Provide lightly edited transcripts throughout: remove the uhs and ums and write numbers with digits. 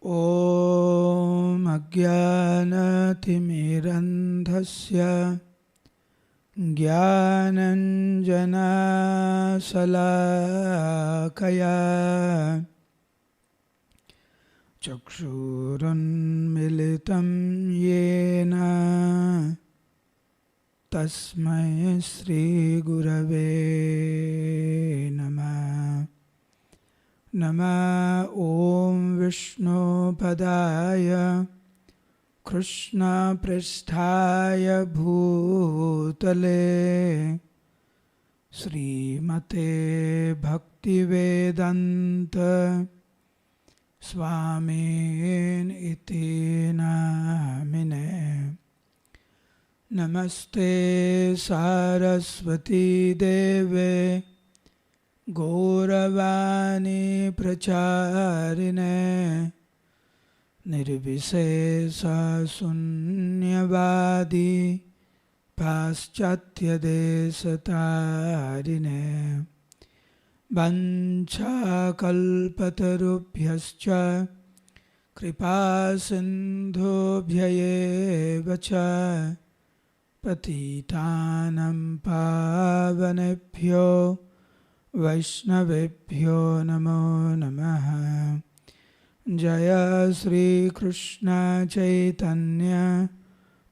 ॐ अज्ञानतिमिरन्धस्य ज्ञानञ्जनशलाकया चक्षुरुन्मिलितं येन तस्मै श्रीगुरवे नमः। नमः ॐ विष्णुपदाय कृष्णपृष्ठाय भूतले श्रीमते भक्तिवेदान्त स्वामिन् इति नामिने। नमस्ते सारस्वती देवे गौरवाणी प्रचारिणे निर्विशेषशून्यवादी पाश्चात्यदेशतारिणे वञ्चाकल्पतरुभ्यश्च कृपासिन्धुभ्यैव च पतितानं पावनेभ्यो वैष्णवेभ्यो नमो नमः। जय श्री कृष्ण चैतन्य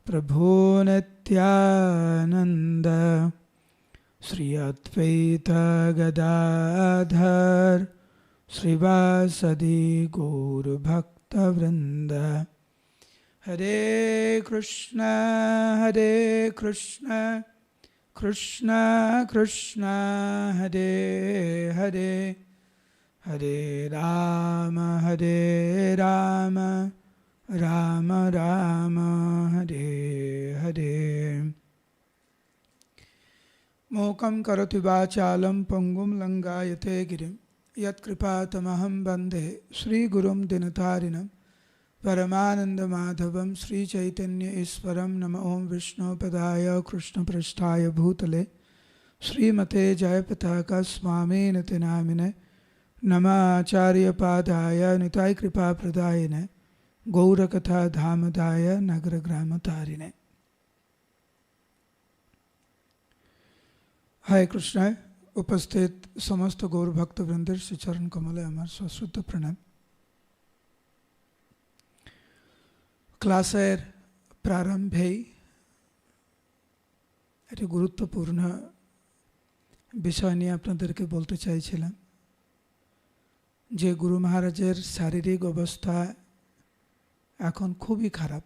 प्रभु नित्यानंद श्री अद्वैत गदाधर श्रीवासदि गौर भक्तवृंद। हरे कृष्ण कृष्ण कृष्ण हरे हरे हरे राम राम राम हरे हरे। मूकं करोति वाचालं पंगुं लंघयते गिरिं यत्कृपातमहं वन्दे श्रीगुरुं दिनतारिणं परमानन्दमाधवं श्रीचैतन्य ईश्वरं। नमः ॐ विष्णुपदाय कृष्णपृष्ठाय भूतले श्रीमते जयपताका स्वामिनिति नामिने। नमः आचार्यपादाय निताय कृपाप्रदायिने गौरकथा धामदाय नगरग्रामतारिणे। हरे कृष्ण। उपस्थित समस्त गौर भक्तवृंद श्री चरण कमले আমার সশ্রদ্ধ প্রণাম। ক্লাসের প্রারম্ভেই একটি গুরুত্বপূর্ণ বিষয় নিয়ে আপনাদেরকে বলতে চাইছিলাম যে গুরু মহারাজের শারীরিক অবস্থা এখন খুবই খারাপ,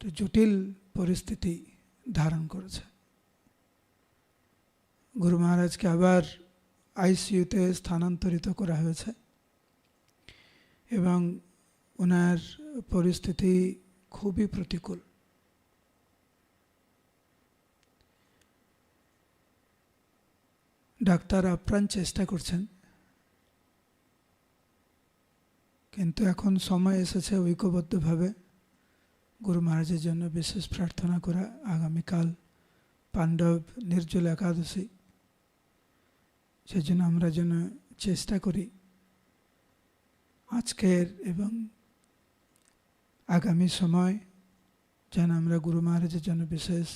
জটিল পরিস্থিতি ধারণ করেছে। গুরু মহারাজকে আবার আইসিইউতে স্থানান্তরিত করা হয়েছে এবং ওনার পরিস্থিতি খুবই প্রতিকূল। ডাক্তার আপ্রাণ চেষ্টা করছেন, কিন্তু এখন সময় এসেছে ঐক্যবদ্ধভাবে গুরু মহারাজের জন্য বিশেষ প্রার্থনা করা। আগামীকাল পাণ্ডব নির্জল একাদশী, সেজন্য আমরা যেন চেষ্টা করি আজকের এবং আগামী সময় যেন আমরা গুরু মহারাজের জন্য বিশেষ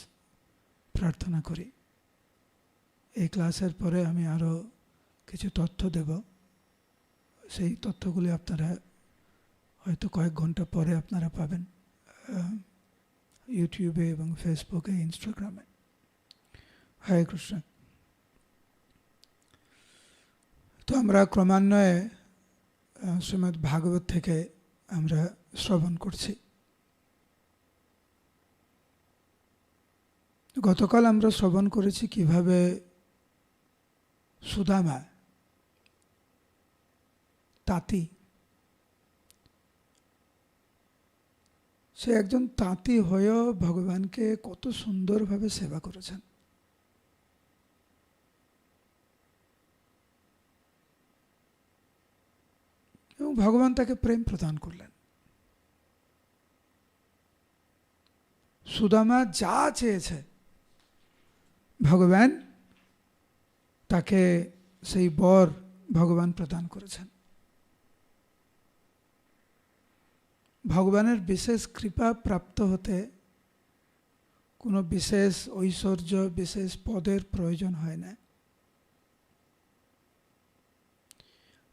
প্রার্থনা করি। এই ক্লাসের পরে আমি আরও কিছু তথ্য দেব, সেই তথ্যগুলি আপনারা হয়তো কয়েক ঘন্টা পরে আপনারা পাবেন ইউটিউবে এবং ফেসবুকে, ইনস্টাগ্রামে। হরে কৃষ্ণ। তো আমরা ক্রমান্বয়ে শ্রীমদ্ ভাগবত থেকে আমরা শ্রবণ করছি। গতকাল আমরা শ্রবণ করেছি কিভাবে সুদামা তাঁতি, সে একজন তাঁতি হয়েও ভগবানকে কত সুন্দরভাবে সেবা করেছেন। এবং ভগবান তাকে প্রেম প্রদান করলেন। সুদামা যা চেয়েছে ভগবান তাকে সেই বর ভগবান প্রদান করেছেন। ভগবানের বিশেষ কৃপা প্রাপ্ত হতে কোনো বিশেষ ঐশ্বর্য, বিশেষ পদের প্রয়োজন হয় না।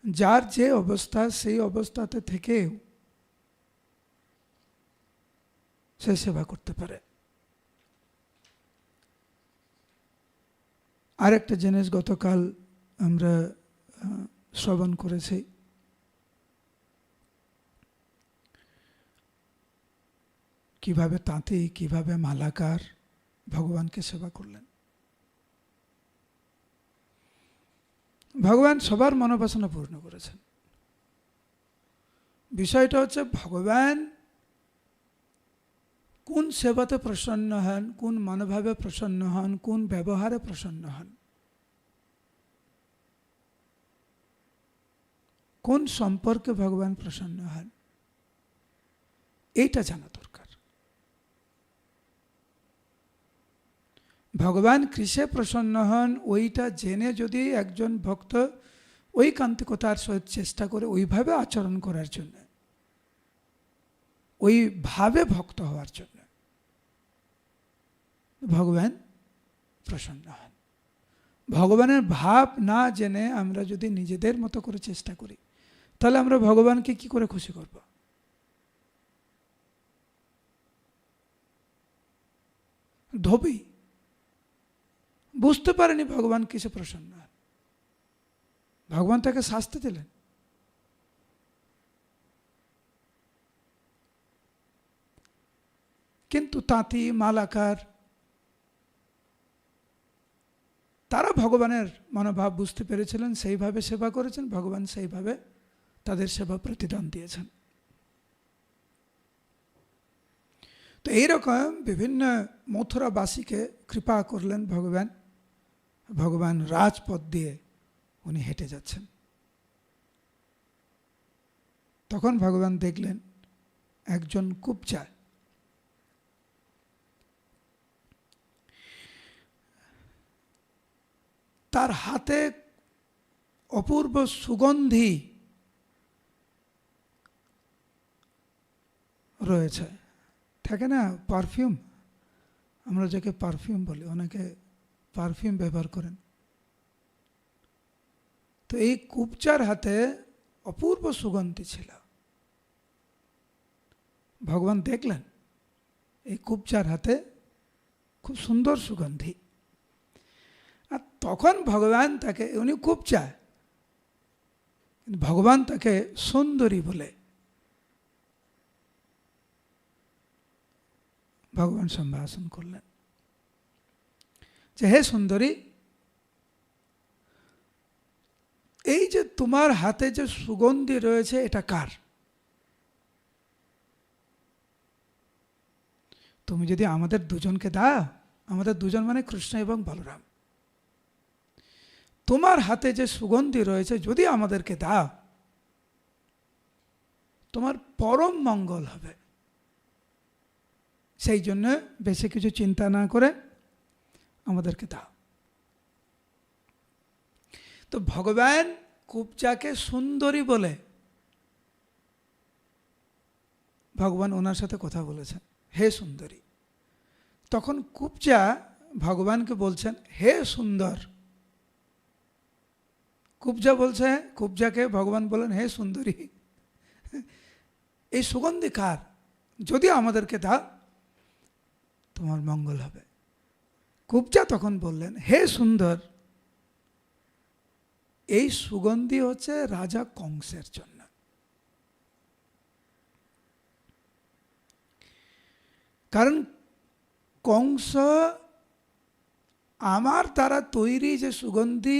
যার যে অবস্থা, সেই অবস্থাতে থেকেও সে সেবা করতে পারে। আরেকটা জিনিস গতকাল আমরা শ্রবণ করেছি, কিভাবে তাঁতি, কিভাবে মালাকার ভগবানকে সেবা করলেন। ভগবান সবার মনোবাসনা পূর্ণ করেছেন। বিষয়টা হচ্ছে ভগবান কোন সেবাতে প্রসন্ন হন, কোন মনোভাবে প্রসন্ন হন, কোন ব্যবহারে প্রসন্ন হন, কোন সম্পর্কে ভগবান প্রসন্ন হন, এইটা জানা দরকার। ভগবান কিসে প্রসন্ন হন ওইটা জেনে যদি একজন ভক্ত ওই কান্তিকতার সহিত চেষ্টা করে ওইভাবে আচরণ করার জন্য, ওইভাবে ভক্ত হওয়ার জন্য, ভগবান প্রসন্ন হন। ভগবানের ভাব না জেনে আমরা যদি নিজেদের মতো করে চেষ্টা করি, তাহলে আমরা ভগবানকে কি করে খুশি করব? ধোবি বুঝতে পারেনি ভগবান কিসে প্রসন্ন হন, ভগবান তাকে শাস্তি দিলেন। কিন্তু তাঁতি, মালাকার তারা ভগবানের মনোভাব বুঝতে পেরেছিলেন, সেইভাবে সেবা করেছেন, ভগবান সেইভাবে তাদের সেবা প্রতিদান দিয়েছেন। তো এইরকম বিভিন্ন মথুরাবাসীকে কৃপা করলেন ভগবান। ভগবান রাজপথ দিয়ে উনি হেঁটে যাচ্ছেন। তখন ভগবান দেখলেন একজন কুবজা, তার হাতে অপূর্ব সুগন্ধি রয়েছে, থাকে না পারফিউম, আমরা যাকে পারফিউম বলি, অনেকে পারফিউম ব্যবহার করেন। তো এই কুবজার হাতে অপূর্ব সুগন্ধি ছিল। ভগবান দেখলেন এই কুবজার হাতে খুব সুন্দর সুগন্ধি, আর তখন ভগবান তাকে, উনি কুবজা, ভগবান তাকে সুন্দরী বলে ভগবান সম্ভাষণ করলেন যে হে সুন্দরী, এই যে তোমার হাতে যে সুগন্ধি রয়েছে এটা কার? তুমি যদি আমাদের দুজনকে দাও, আমাদের দুজন মানে কৃষ্ণ এবং বলরাম, তোমার হাতে যে সুগন্ধি রয়েছে যদি আমাদেরকে দাও, তোমার পরম মঙ্গল হবে। সেই জন্য বেশি কিছু চিন্তা না করে আমাদেরকে দাও। তো ভগবান কুবজাকে সুন্দরী বলে ভগবান ওনার সাথে কথা বলেছেন, হে সুন্দরী। তখন কুবজা ভগবানকে বলছেন হে সুন্দর। কুবজা বলছে, কুবজাকে ভগবান বলেন হে সুন্দরী, এই সুগন্ধি কার? যদি আমাদেরকে দাও তোমার মঙ্গল হবে। কুবজা তখন বললেন হে সুন্দর, এই সুগন্ধি হচ্ছে রাজা কংসের জন্য। কারণ কংস আমার দ্বারা তৈরি যে সুগন্ধি,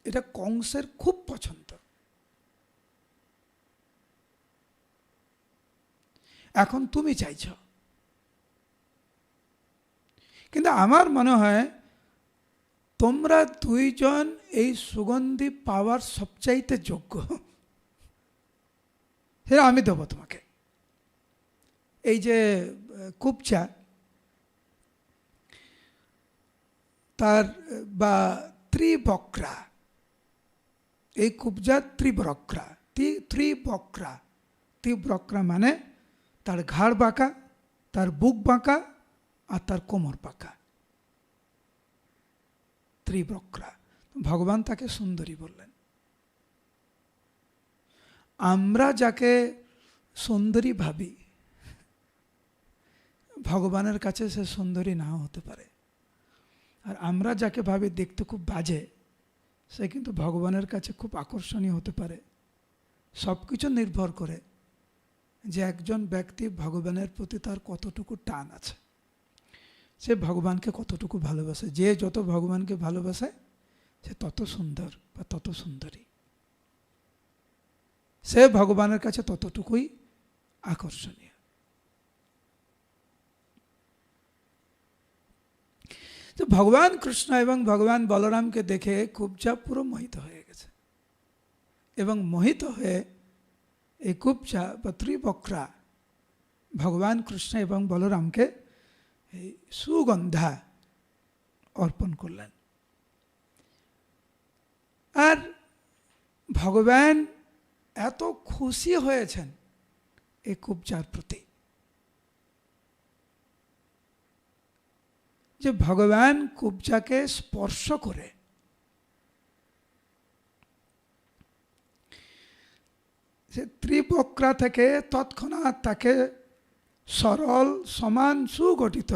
এটা কংসের খুব পছন্দ। এখন তুমি চাইছ, কিন্তু আমার মনে হয় তোমরা দুইজন এই সুগন্ধি পাওয়ার সবচাইতে যোগ্য, সেটা আমি দেব তোমাকে। এই যে কুবজা, তার বা ত্রিবক্রা, এই কুবজা ত্রিবক্রা, ত্রিবক্রা মানে তার ঘাড় বাঁকা, তার বুক বাঁকা, আর তার কোমর বাঁকা, ত্রিবক্রা। ভগবান তাকে সুন্দরী বললেন। আমরা যাকে সুন্দরী ভাবি, ভগবানের কাছে সে সুন্দরী নাও হতে পারে। আর আমরা যাকে ভাবি দেখতে খুব বাজে, সে কিন্তু ভগবানের কাছে খুব আকর্ষণীয় হতে পারে। সব কিছু নির্ভর করে যে একজন ব্যক্তি ভগবানের প্রতি তার কতটুকু টান আছে, সে ভগবানকে কতটুকু ভালোবাসে। যে যত ভগবানকে ভালোবাসে সে তত সুন্দর বা তত সুন্দরী, সে ভগবানের কাছে ততটুকুই আকর্ষণীয়। তো ভগবান কৃষ্ণ এবং ভগবান বলরামকে দেখে কুব্জা পুরো মোহিত হয়ে গেছে, এবং মোহিত হয়ে এই কুব্জা বা ত্রিবক্রা ভগবান কৃষ্ণ এবং বলরামকে এই সুগন্ধা অর্পণ করলেন। আর ভগবান এত খুশি হয়েছেন এই কুব্জার প্রতি যে ভগবান কুব্জাকে স্পর্শ করে যে ত্রিবক্রা থেকে তৎক্ষণাৎ তাকে সরল, সমান, সুগঠিত,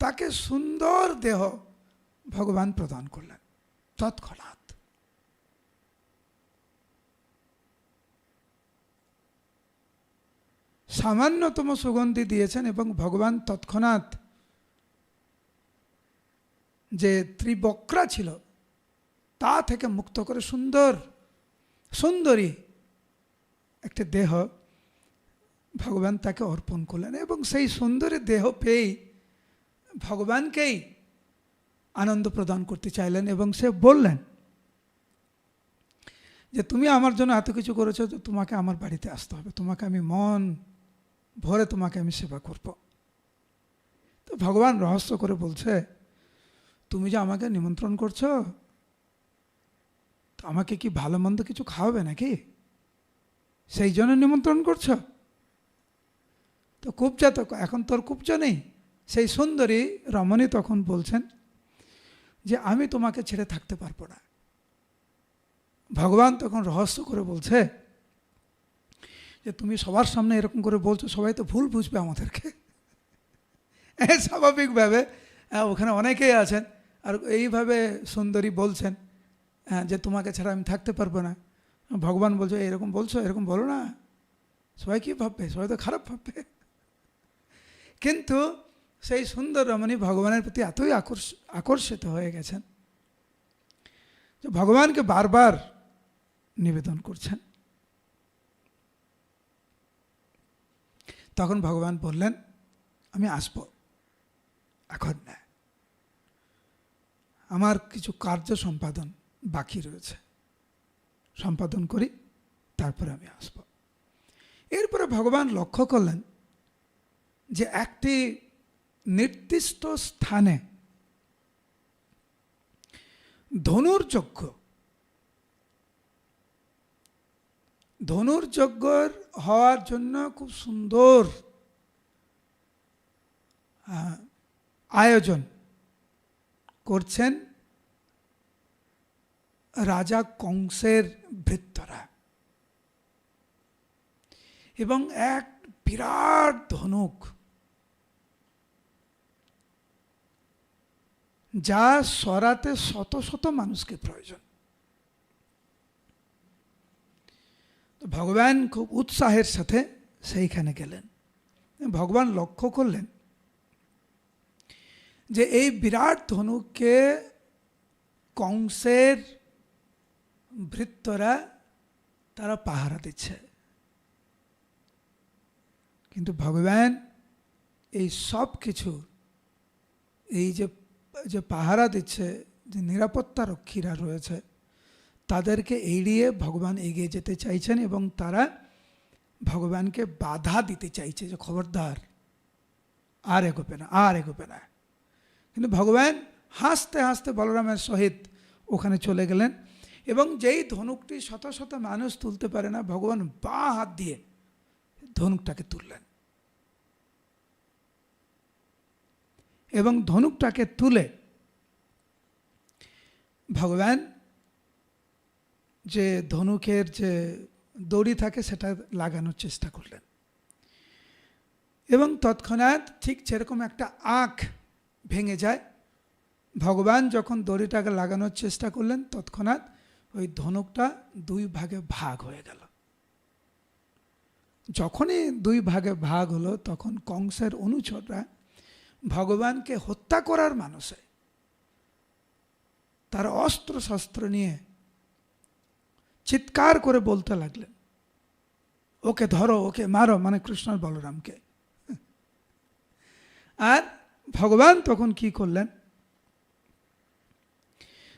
তাকে সুন্দর দেহ ভগবান প্রদান করলেন তৎক্ষণাৎ। সামান্যতম সুগন্ধি দিয়েছেন এবং ভগবান তৎক্ষণাৎ যে ত্রিবক্রা ছিল তা থেকে মুক্ত করে সুন্দর সুন্দরী একটি দেহ ভগবান তাকে অর্পণ করলেন। এবং সেই সুন্দরী দেহ পেয়েই ভগবানকেই আনন্দ প্রদান করতে চাইলেন এবং সে বললেন যে তুমি আমার জন্য এত কিছু করেছো, তো তোমাকে আমার বাড়িতে আসতে হবে, তোমাকে আমি মন ভরে তোমাকে আমি সেবা করব। তো ভগবান রহস্য করে বলছে, তুমি যে আমাকে নিমন্ত্রণ করছো, তো আমাকে কি ভালো মন্দ কিছু খাওয়াবে নাকি, সেই জন্য নিমন্ত্রণ করছো? তো কুব্জা তো এখন তোর কুব্জা নেই। সেই সুন্দরী রমণী তখন বলছেন যে আমি তোমাকে ছেড়ে থাকতে পারবো না। ভগবান তখন রহস্য করে বলছে যে তুমি সবার সামনে এরকম করে বলছো, সবাই তো ভুল বুঝবে আমাদেরকে। স্বাভাবিকভাবে ওখানে অনেকেই আছেন, আর এইভাবে সুন্দরী বলছেন যে তোমাকে ছাড়া আমি থাকতে পারবো না। ভগবান বলছে এরকম বলছো, এরকম বলো না, সবাই কী ভাববে, সবাই তো খারাপ ভাববে। কিন্তু সেই সুন্দর রমণী ভগবানের প্রতি এতই আকর্ষিত হয়ে গেছেন যে ভগবানকে বারবার নিবেদন করছেন। তখন ভগবান বললেন আমি আসব, এখন না, আমার কিছু কার্য সম্পাদন বাকি রয়েছে, সম্পাদন করি, তারপরে আমি আসব। এরপরে ভগবান লক্ষ্য করলেন যে একটি নির্দিষ্ট স্থানে ধনুর্যজ্ঞ হওয়ার জন্য খুব সুন্দর আয়োজন করছেন রাজা কংসের ভৃত্যরা, এবং এক বিরাট ধনুক যা সরাতে শত শত মানুষকে প্রয়োজন। তো ভগবান খুব উৎসাহের সাথে সেইখানে গেলেন। ভগবান লক্ষ্য করলেন যে এই বিরাট ধনুককে কংসের ভৃত্যরা তারা পাহারা দিচ্ছে, কিন্তু ভগবান এই সব কিছু, এই যে পাহারা দিচ্ছে, যে নিরাপত্তা রক্ষীরা রয়েছে, তাদেরকে এড়িয়ে ভগবান এগিয়ে যেতে চাইছেন এবং তারা ভগবানকে বাধা দিতে চাইছে যে খবরদার, আর এগোবে না, আর এগোবে না। কিন্তু ভগবান হাসতে হাসতে বলরামের সহিত ওখানে চলে গেলেন, এবং যেই ধনুকটি শত শত মানুষ তুলতে পারে না, ভগবান বাঁ হাত দিয়ে ধনুকটাকে তুললেন এবং ধনুকটাকে তুলে ভগবান যে ধনুকের যে দড়ি থাকে সেটা লাগানোর চেষ্টা করলেন এবং তৎক্ষণাৎ ঠিক যেরকম একটা আঁখ ভেঙে যায়, ভগবান যখন দড়িটাকে লাগানোর চেষ্টা করলেন তৎক্ষণাৎ ওই ধনুকটা দুই ভাগে ভাগ হয়ে গেল। যখনই দুই ভাগে ভাগ হলো তখন কংসের অনুচররা ভগবানকে হত্যা করার মানসে তার অস্ত্র শস্ত্র নিয়ে চিৎকার করে বলতে লাগলেন, ওকে ধরো, ওকে মারো, মানে কৃষ্ণ আর বলরামকে। আর ভগবান তখন কি করলেন,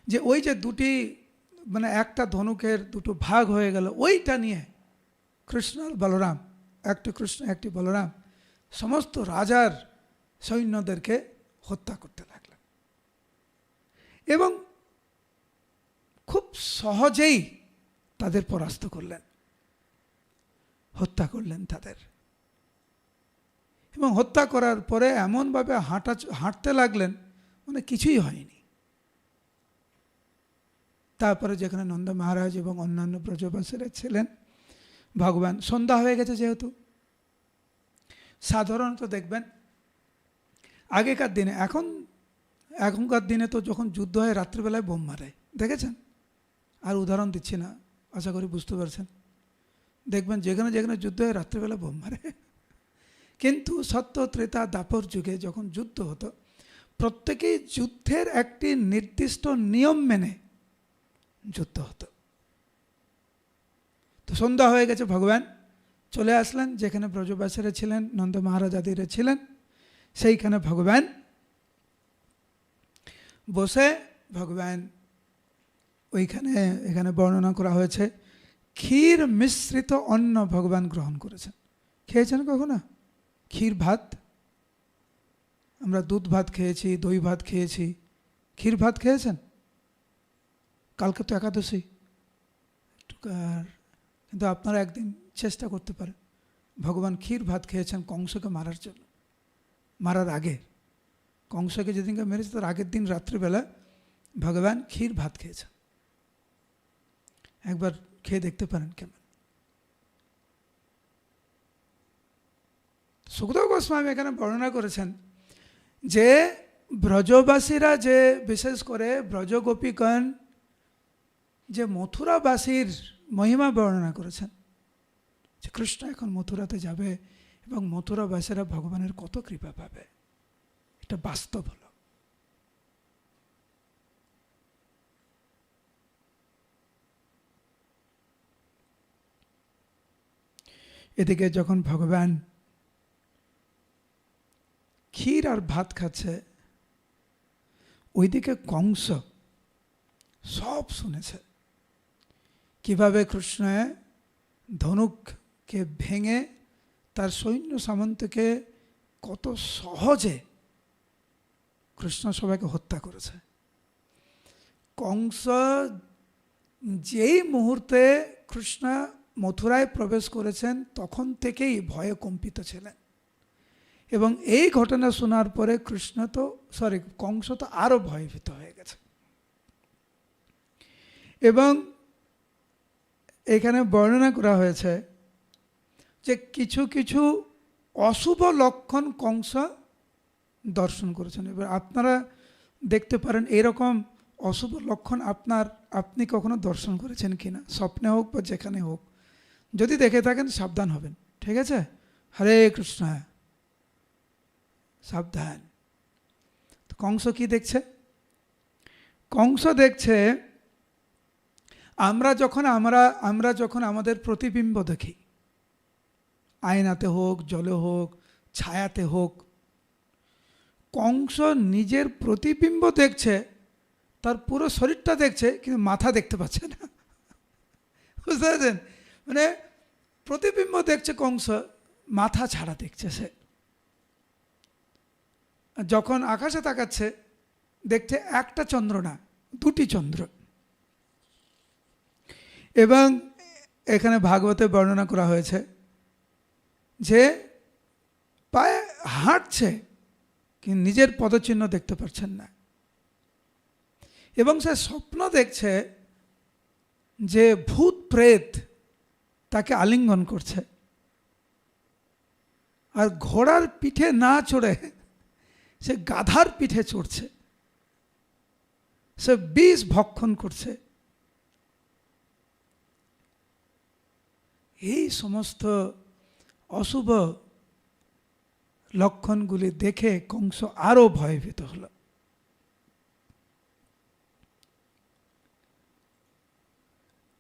যে ওই যে দুটি মানে একটা ধনুকের দুটো ভাগ হয়ে গেল, ওইটা নিয়ে কৃষ্ণ আর বলরাম, একটি কৃষ্ণ একটি বলরাম, সমস্ত রাজার সৈন্যদেরকে হত্যা করতে লাগলেন এবং খুব সহজেই তাদের পরাস্ত করলেন, হত্যা করলেন তাদের। এবং হত্যা করার পরে এমনভাবে হাঁটতে লাগলেন মানে কিছুই হয়নি। তারপরে যেখানে নন্দ মহারাজ এবং অন্যান্য ব্রজবাসীরা ছিলেন, ভগবান, সন্ধ্যা হয়ে গেছে যেহেতু, সাধারণত দেখবেন আগেকার দিনে, এখনকার দিনে তো যখন যুদ্ধ হয় রাত্রিবেলায় বোম মারে, দেখেছেন? আর উদাহরণ দিচ্ছি না, আশা করি বুঝতে পারছেন। দেখবেন যেখানে যেখানে যুদ্ধ হয় রাত্রিবেলা বোম মারে। কিন্তু সত্য, ত্রেতা, দ্বাপর যুগে যখন যুদ্ধ হতো, প্রত্যেকেই যুদ্ধের একটি নির্দিষ্ট নিয়ম মেনে যুদ্ধ হতো। তো সন্ধ্যা হয়ে গেছে, ভগবান চলে আসলেন যেখানে ব্রজবাসীরা ছিলেন, নন্দ মহারাজ আদিরা ছিলেন, সেইখানে ভগবান বসে ভগবান ওইখানে, এখানে বর্ণনা করা হয়েছে, ক্ষীর মিশ্রিত অন্ন ভগবান গ্রহণ করেছেন। খেয়েছেন কখনো ক্ষীর ভাত? আমরা দুধ ভাত খেয়েছি, দই ভাত খেয়েছি, ক্ষীর ভাত খেয়েছেন? কালকে তো একাদশী, কিন্তু আপনারা একদিন চেষ্টা করতে পারেন। ভগবান ক্ষীর ভাত খেয়েছেন কংসকে মারার জন্য, মারার আগে। কংসকে যেদিনকে মেরেছে তার আগের দিন রাত্রিবেলা ভগবান ক্ষীর ভাত খেয়েছেন। একবার খেয়ে দেখতে পারেন কেমন। সুখদেব গোস্বামী এখানে বর্ণনা করেছেন যে ব্রজবাসীরা, যে বিশেষ করে ব্রজগোপীগণ যে মথুরাবাসীর মহিমা বর্ণনা করেছেন, যে কৃষ্ণ এখন মথুরাতে যাবে এবং মথুরাবাসীরা ভগবানের কত কৃপা পাবে, এটা বাস্তব হলো। এদিকে যখন ভগবান ক্ষীর আর ভাত খাচ্ছে, ওইদিকে কংস সব শুনেছে কিভাবে কৃষ্ণ ধনুককে ভেঙে তার সৈন্য সামন্তকে কত সহজে কৃষ্ণ সবাইকে হত্যা করেছে। কংস যেই মুহূর্তে কৃষ্ণ মথুরায় প্রবেশ করেছেন তখন থেকেই ভয়ে কম্পিত ছিলেন এবং এই ঘটনা শোনার পরে কংস তো আরো ভয়ভীত হয়ে গেছে। এবং এখানে বর্ণনা করা হয়েছে যে কিছু কিছু অশুভ লক্ষণ কংস দর্শন করেছেন। এবার আপনারা দেখতে পারেন এরকম অশুভ লক্ষণ আপনি কখনো দর্শন করেছেন কিনা, স্বপ্নে হোক বা যেখানে হোক। যদি দেখে থাকেন সাবধান হবেন, ঠিক আছে? হরে কৃষ্ণ, সাবধান। তো কংস কি দেখছে? কংস দেখছে আমরা যখন আমাদের প্রতিবিম্ব দেখি, আয়নাতে হোক, জলে হোক, ছায়াতে হোক, কংস নিজের প্রতিবিম্ব দেখছে, তার পুরো শরীরটা দেখছে কিন্তু মাথা দেখতে পাচ্ছে না। বুঝতে পারছেন? মানে প্রতিবিম্ব দেখছে কংস, মাথা ছাড়া দেখছে সে। যখন আকাশে তাকাচ্ছে দেখছে একটা চন্দ্র না, দুটি চন্দ্র। এবং এখানে ভাগবতে বর্ণনা করা হয়েছে যে পায়ে হাঁটছে কিন্তু নিজের পদচিহ্ন দেখতে পাচ্ছেন না, এবং সে স্বপ্ন দেখছে যে ভূত প্রেত তাকে আলিঙ্গন করছে, আর ঘোড়ার পিঠে না চড়ে সে গাধার পিঠে চড়ছে, সে বিষ ভক্ষণ করছে। এই সমস্ত অশুভ লক্ষণগুলি দেখে কংস আরো ভয়ভীত হল।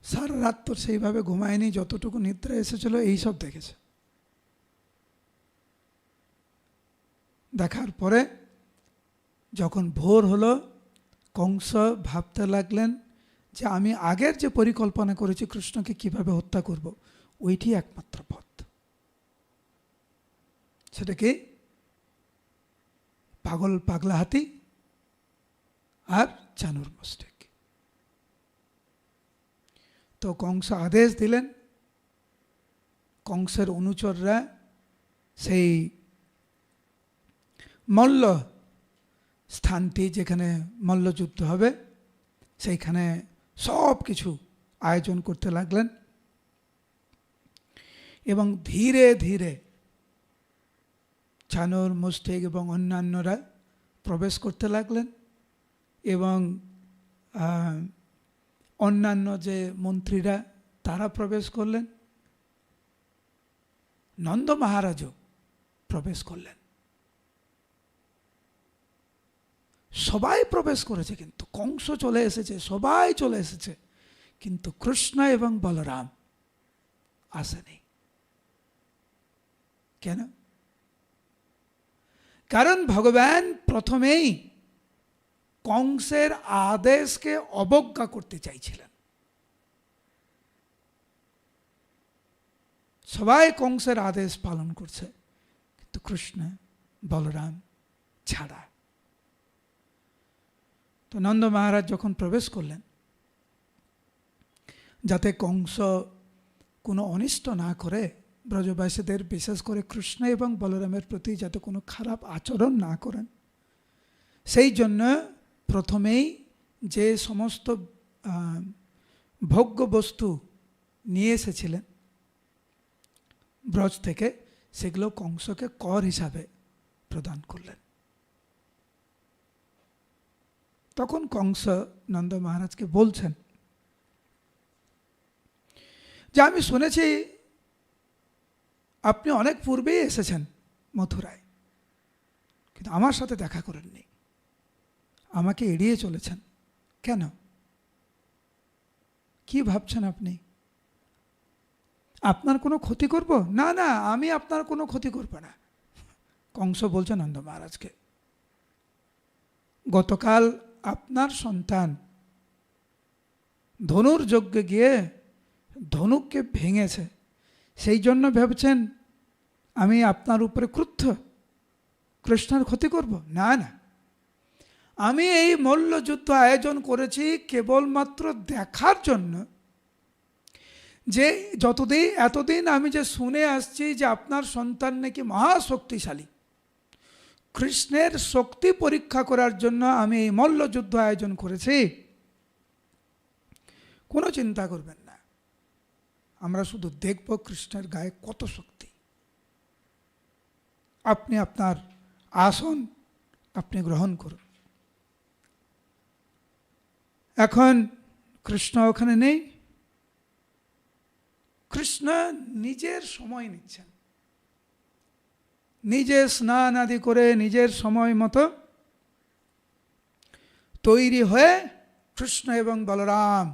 সারা রাত তো সেইভাবে ঘুমায়নি, যতটুকু নিদ্রা এসেছিল এইসব দেখেছে। দেখার পরে যখন ভোর হলো, কংস ভাবতে লাগলেন যে আমি আগের যে পরিকল্পনা করেছি কৃষ্ণকে কিভাবে হত্যা করব, ওইটি একমাত্র পথ। সেটা কি? পাগলা হাতি আর চানুর মস্তিষ্ক। তো কংস আদেশ দিলেন, কংসের অনুচররা সেই মল্ল স্থানটি যেখানে মল্লযুদ্ধ হবে সেইখানে সব কিছু আয়োজন করতে লাগলেন, এবং ধীরে ধীরে চানুর, মুষ্টিক এবং অন্যান্যরা প্রবেশ করতে লাগলেন, এবং অন্যান্য যে মন্ত্রীরা তারা প্রবেশ করলেন, নন্দ মহারাজও প্রবেশ করলেন। সবাই প্রবেশ করেছে, কিন্তু কংস চলে এসেছে, সবাই চলে এসেছে, কিন্তু কৃষ্ণ এবং বলরাম আসেনি। কেন? কারণ ভগবান প্রথমেই কংসের আদেশকে অবজ্ঞা করতে চাইছিলেন। সবাই কংসের আদেশ পালন করছে, কিন্তু কৃষ্ণ বলরাম ছাড়া। তো নন্দ মহারাজ যখন প্রবেশ করলেন, যাতে কংস কোনো অনিষ্ট না করে, ব্রজবাসীদের বিশেষ করে কৃষ্ণ এবং বলরামের প্রতি যাতে কোনো খারাপ আচরণ না করেন, সেই জন্য প্রথমেই যে সমস্ত ভোগ্য বস্তু নিয়ে এসেছিলেন ব্রজ থেকে, সেগুলো কংসকে কর হিসাবে প্রদান করলেন। তখন কংস নন্দ মহারাজকে বলছেন যে আমি শুনেছি আপনি অনেক পূর্বেই এসেছেন মথুরায়, কিন্তু আমার সাথে দেখা করেননি, আমাকে এড়িয়ে চলেছেন কেন? কি ভাবছেন আপনি? আপনার কোনো ক্ষতি করব? না না, আমি আপনার কোনো ক্ষতি করব না। কংস বলছে নন্দ মহারাজকে, গতকাল আপনার সন্তান ধনুর যজ্ঞে গিয়ে ধনুককে ভেঙেছে, সেই জন্য ভেবেছেন আমি আপনার উপরে ক্রুদ্ধ, কৃষ্ণের ক্ষতি করব? না না, আমি এই মল্লযুদ্ধ আয়োজন করেছি কেবলমাত্র দেখার জন্য যে এতদিন আমি যে শুনে আসছি যে আপনার সন্তান নাকি মহাশক্তিশালী, কৃষ্ণের শক্তি পরীক্ষা করার জন্য আমি এই মল্লযুদ্ধ আয়োজন করেছি। কোনো চিন্তা করবেন না, আমরা শুধু দেখব কৃষ্ণের গায়ে কত শক্তি। আপনি আপনার আসন আপনি গ্রহণ করুন। এখন কৃষ্ণ ওখানে নেই, কৃষ্ণ নিজের সময় নিচ্ছেন, নিজে স্নান আদি করে নিজের সময় মতো তৈরি হয়ে কৃষ্ণ এবং বলরাম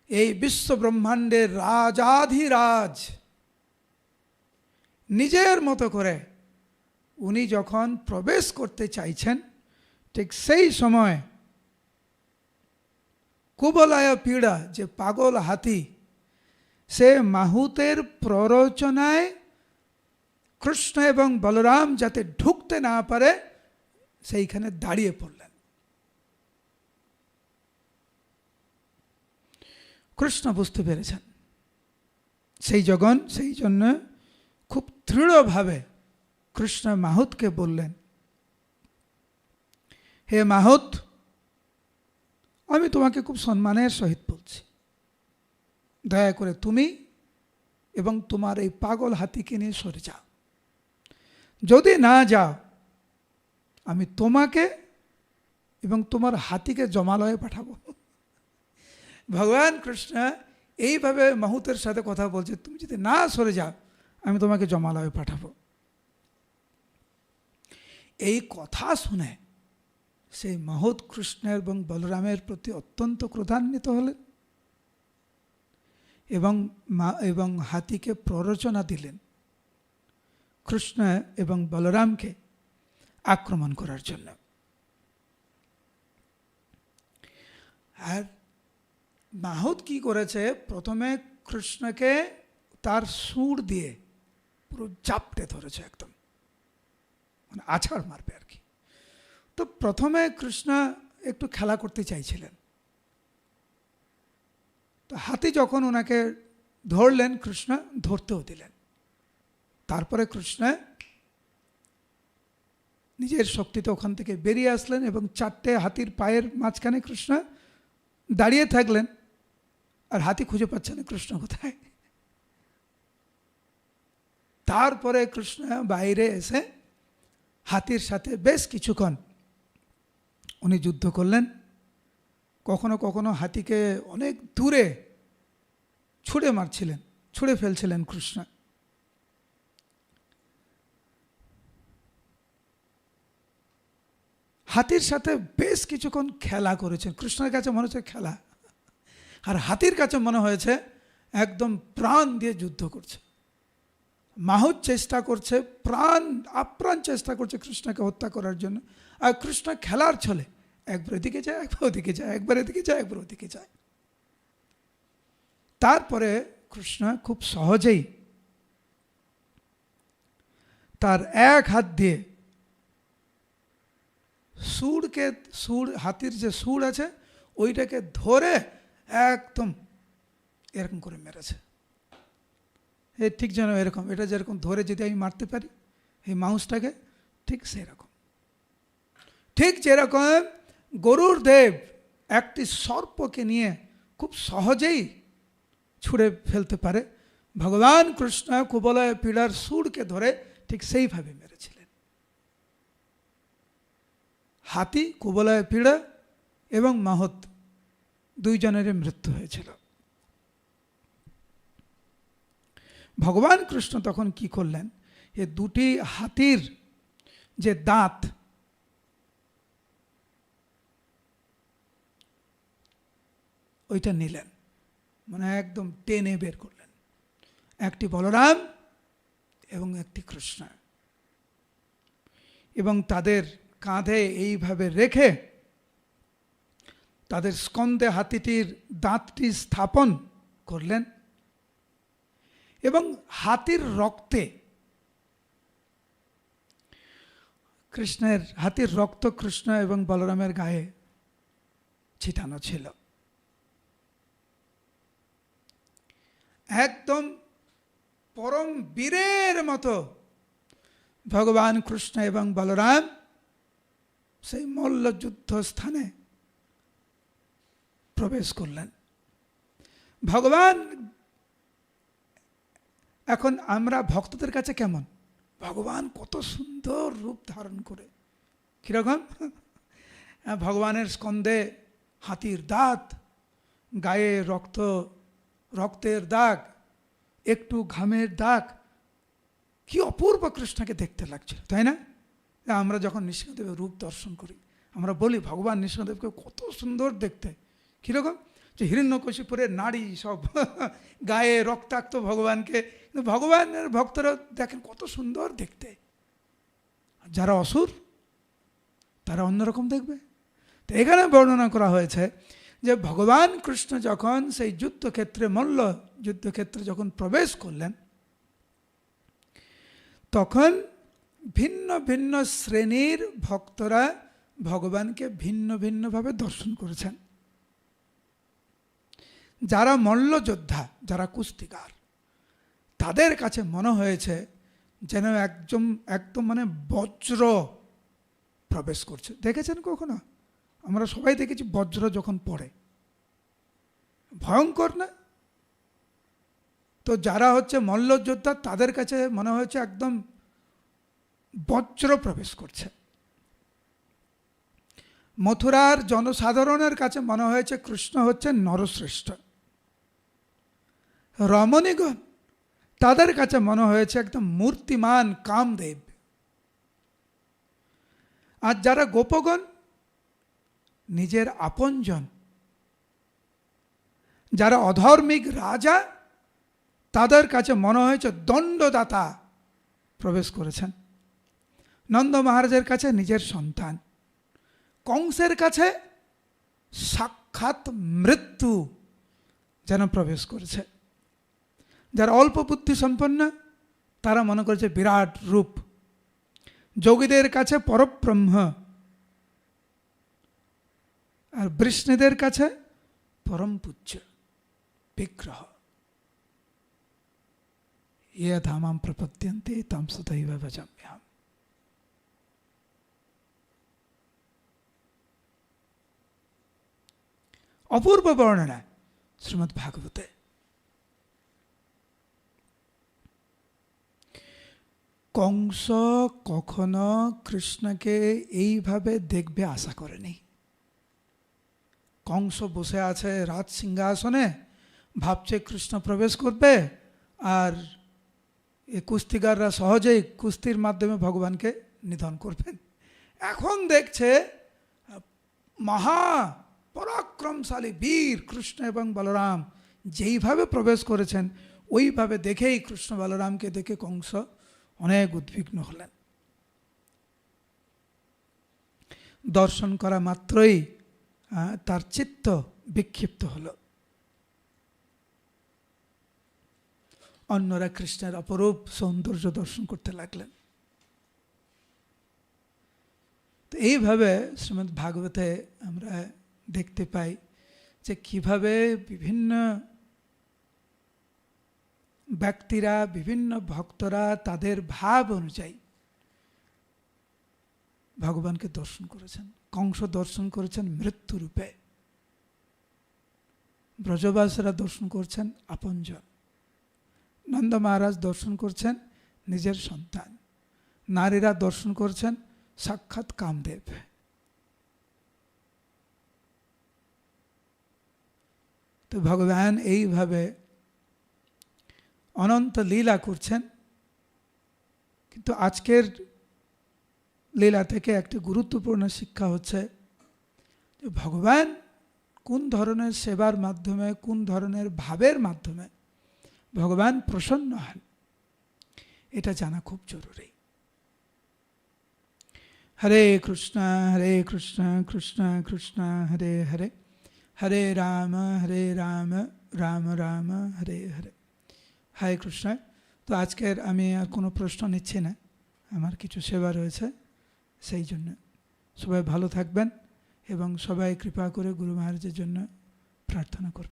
এই বিশ্ব ব্রহ্মাণ্ডের রাজাধিরাজ নিজের মতো করে উনি যখন প্রবেশ করতে চাইছেন, ঠিক সেই সময় কুবলায় পীড়া যে পাগল হাতি, সে মাহুতের প্ররোচনায় কৃষ্ণ এবং বলরাম যাতে ঢুকতে না পারে সেইখানে দাঁড়িয়ে পড়লেন। কৃষ্ণ বুঝতে পেরেছেন সেই জন্য খুব দৃঢ়ভাবে কৃষ্ণ মাহুতকে বললেন, হে মাহুত, আমি তোমাকে খুব সম্মানের সহিত বলছি, দয়া করে তুমি এবং তোমার এই পাগল হাতিকে নিয়ে সরে যাও। যদি না যাও, আমি তোমাকে এবং তোমার হাতিকে জমালয়ে পাঠাবো। ভগবান কৃষ্ণ এইভাবে মাহুতের সাথে কথা বলছে, তুমি যদি না সরে যাও, আমি তোমাকে জমালয়ে পাঠাবো। এই কথা শুনে সেই মাহুত কৃষ্ণের এবং বলরামের প্রতি অত্যন্ত ক্রোধান্বিত হলেন এবং হাতিকে প্ররোচনা দিলেন কৃষ্ণ এবং বলরামকে আক্রমণ করার জন্য। আর মাহুত কি করেছে, প্রথমে কৃষ্ণকে তার সুর দিয়ে পুরো জাপটে ধরেছে, একদম মানে আছাড় মারবে আর কি। তো প্রথমে কৃষ্ণ একটু খেলা করতে চাইছিলেন, তো হাতি যখন ওনাকে ধরলেন, কৃষ্ণ ধরতেও দিলেন। তারপরে কৃষ্ণ নিজের শক্তিতে ওখান থেকে বেরিয়ে আসলেন এবং চারটে হাতির পায়ের মাঝখানে কৃষ্ণ দাঁড়িয়ে থাকলেন, আর হাতি খুঁজে পাচ্ছে না কৃষ্ণ কোথায়। তারপরে কৃষ্ণ বাইরে এসে হাতির সাথে বেশ কিছুক্ষণ উনি যুদ্ধ করলেন। কখনো কখনো হাতিকে অনেক দূরে ছুঁড়ে ফেলছিলেন কৃষ্ণ। হাতির সাথে বেশ কিছুক্ষণ খেলা করেছেন। কৃষ্ণের কাছে মনে হচ্ছে খেলা, আর হাতির কাছে মনে হয়েছে একদম প্রাণ দিয়ে যুদ্ধ করছে। মাহুত চেষ্টা করছে, আপ্রাণ চেষ্টা করছে কৃষ্ণকে হত্যা করার জন্য, আর কৃষ্ণ খেলার ছলে একবার এদিকে যায়, একবার ওদিকে যায়, একবার এদিকে যায়, একবার ওদিকে যায়। তারপরে কৃষ্ণ খুব সহজেই তার এক হাত দিয়ে হাতির যে সুর আছে ওইটাকে ধরে একদম এরকম করে মেরেছে। ঠিক যেন এরকম, এটা যেরকম ধরে যদি আমি মারতে পারি এই মাউসটাকে, ঠিক সেরকম। ঠিক যেরকম গরুর দেব একটি সর্পকে নিয়ে খুব সহজেই ছুঁড়ে ফেলতে পারে, ভগবান কৃষ্ণ কুবলয় পীড়ার সুরকে ধরে ঠিক সেইভাবে মেরেছিলেন। হাতি, কুবলয় পীড়া এবং মাহুত দুইজনেরই মৃত্যু হয়েছিল। ভগবান কৃষ্ণ তখন কি করলেন, এ দুটি হাতির যে দাঁত, ওইটা নিলেন, মানে একদম টেনে বের করলেন, একটি বলরাম এবং একটি কৃষ্ণ, এবং তাদের কাঁধে এইভাবে রেখে তাদের স্কন্ধে হাতিটির দাঁতটি স্থাপন করলেন এবং হাতির রক্তে হাতির রক্ত কৃষ্ণ এবং বলরামের গায়ে ছিটানো ছিল। একদম পরম বীরের মতো ভগবান কৃষ্ণ এবং বলরাম সেই মল্লযুদ্ধ স্থানে প্রবেশ করলেন। ভগবান এখন আমরা ভক্তদের কাছে কেমন, ভগবান কত সুন্দর রূপ ধারণ করে, কিরকম ভগবানের স্কন্ধে হাতির দাঁত, গায়ে রক্তের দাগ, একটু ঘামের দাগ, কি অপূর্ব কৃষ্ণকে দেখতে লাগছিল, তাই না? আমরা যখন নৃসিংহদেবের রূপ দর্শন করি আমরা বলি ভগবান নৃসিংহদেবকে কত সুন্দর দেখতে, কিরকম যে হিরণ্যকশিপুরের নারী সব গায়ে রক্তাক্ত ভগবানকে, কিন্তু ভগবানের ভক্তরা দেখেন কত সুন্দর দেখতে। যারা অসুর তারা অন্যরকম দেখবে। তো এখানে বর্ণনা করা হয়েছে যে ভগবান কৃষ্ণ যখন সেই মল্ল যুদ্ধক্ষেত্রে যখন প্রবেশ করলেন, তখন ভিন্ন ভিন্ন শ্রেণীর ভক্তরা ভগবানকে ভিন্ন ভিন্নভাবে দর্শন করেছেন। যারা মল্লযোদ্ধা, যারা কুস্তিকার, তাদের কাছে মনে হয়েছে যেন একদম মানে বজ্র প্রবেশ করছে। দেখেছেন কখনো? আমরা সবাই দেখেছি বজ্র যখন পড়ে, ভয়ঙ্কর না? তো যারা হচ্ছে মল্লযোদ্ধা তাদের কাছে মনে হয়েছে একদম বজ্র প্রবেশ করছে। মথুরার জনসাধারণের কাছে মনে হয়েছে কৃষ্ণ হচ্ছেন নরশ্রেষ্ঠ। রমণীগণ তাদের কাছে মনে হয়েছে একদম মূর্তিমান কামদেব। আর যারা গোপগণ, নিজের আপনজন, যারা অধর্মিক রাজা, তাদের কাছে মনে হয়েছে দণ্ডদাতা প্রবেশ করেছেন। নন্দ মহারাজের কাছে নিজের সন্তান, কংসের কাছে সাক্ষাৎ মৃত্যু যেন প্রবেশ করেছে। যারা অল্প বুদ্ধি সম্পন্ন তারা মনে করেছে বিরাট রূপ, যোগীদের কাছে পরব্রহ্ম, আর বৃষ্ণীদের কাছে পরম পূজ্য বিগ্রহ। ইয়ে ধামাম প্রপদ্যন্তে তাম সদৈব ভজাম্যহম। অপূর্ব বর্ণনা শ্রীমদ্ ভাগবতে। কংস কখনো কৃষ্ণকে এইভাবে দেখবে আশা করেনি। কংস বসে আছে রাজ সিংহাসনে, ভাবছে কৃষ্ণ প্রবেশ করবে আর এই কুস্তিগাররা সহজেই কুস্তির মাধ্যমে ভগবানকে নিধন করবেন। এখন দেখছে মহা পরাক্রমশালী বীর কৃষ্ণ এবং বলরাম যেইভাবে প্রবেশ করেছেন, ওইভাবে দেখেই কৃষ্ণ বলরামকে দেখে কংস অনেক উদ্বিগ্ন হলেন। দর্শন করা মাত্রই তার চিত্ত বিক্ষিপ্ত হল। অন্যরা কৃষ্ণের অপরূপ সৌন্দর্য দর্শন করতে লাগলেন। তো এইভাবে শ্রীমদ্ ভাগবতে আমরা দেখতে পাই যে কিভাবে বিভিন্ন ব্যক্তিরা, বিভিন্ন ভক্তরা তাদের ভাব অনুযায়ী ভগবানকে দর্শন করেছেন। কংস দর্শন করেছেন মৃত্যুরূপে, ব্রজবাসীরা দর্শন করছেন আপনজন, নন্দ মহারাজ দর্শন করছেন নিজের সন্তান, নারীরা দর্শন করছেন সাক্ষাৎ কামদেব। তো ভগবান এইভাবে অনন্ত লীলা করছেন। কিন্তু আজকের লীলা থেকে একটি গুরুত্বপূর্ণ শিক্ষা হচ্ছে যে ভগবান কোন ধরনের সেবার মাধ্যমে, কোন ধরনের ভাবের মাধ্যমে ভগবান প্রসন্ন হন, এটা জানা খুব জরুরি। হরে কৃষ্ণ কৃষ্ণ কৃষ্ণ হরে হরে, হরে রাম রাম রাম হরে হরে। হরে কৃষ্ণ। তো আজকের আমি আর কোনো প্রশ্ন নিচ্ছি না, আমার কিছু সেবা রয়েছে, সেই জন্য সবাই ভালো থাকবেন এবং সবাই কৃপা করে গুরু মহারাজের জন্য প্রার্থনা করবেন।